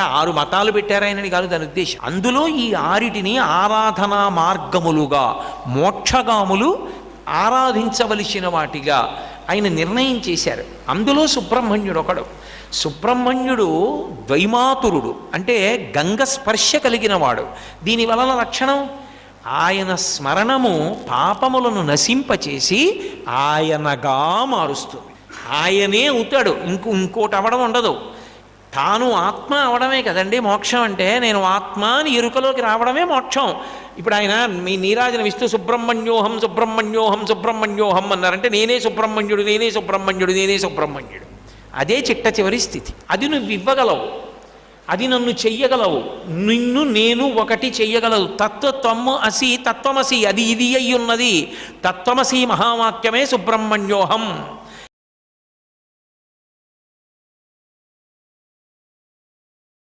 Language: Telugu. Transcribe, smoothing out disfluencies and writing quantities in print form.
6 మతాలు పెట్టారాయనని కాదు దాని ఉద్దేశం. అందులో ఈ 6టిని ఆరాధనా మార్గములుగా, మోక్షగాములు ఆరాధించవలసిన వాటిగా ఆయన నిర్ణయం చేశారు. అందులో సుబ్రహ్మణ్యుడు ఒకడు. సుబ్రహ్మణ్యుడు ద్వైమాతురుడు, అంటే గంగ స్పర్శ కలిగిన వాడు. దీని వలన లక్షణం ఆయన స్మరణము పాపములను నశింపచేసి ఆయనగా మారుస్తుంది. ఆయనే అవుతాడు, ఇంకోటి అవడం ఉండదు. తాను ఆత్మ అవడమే కదండి మోక్షం అంటే. నేను ఆత్మ అని ఎరుకలోకి రావడమే మోక్షం. ఇప్పుడు ఆయన మీ నీరాజన విస్తూ సుబ్రహ్మణ్యోహం సుబ్రహ్మణ్యోహం సుబ్రహ్మణ్యోహం అన్నారంటే నేనే సుబ్రహ్మణ్యుడు, నేనే సుబ్రహ్మణ్యుడు, నేనే సుబ్రహ్మణ్యుడు. అదే చిట్ట చివరి స్థితి. అది నువ్వు ఇవ్వగలవు, అది నన్ను చెయ్యగలవు, నిన్ను నేను ఒకటి చెయ్యగలవు. తత్వము అసి తత్వమసి, అది ఇది అయి ఉన్నది. తత్వమసి మహావాక్యమే సుబ్రహ్మణ్యోహం.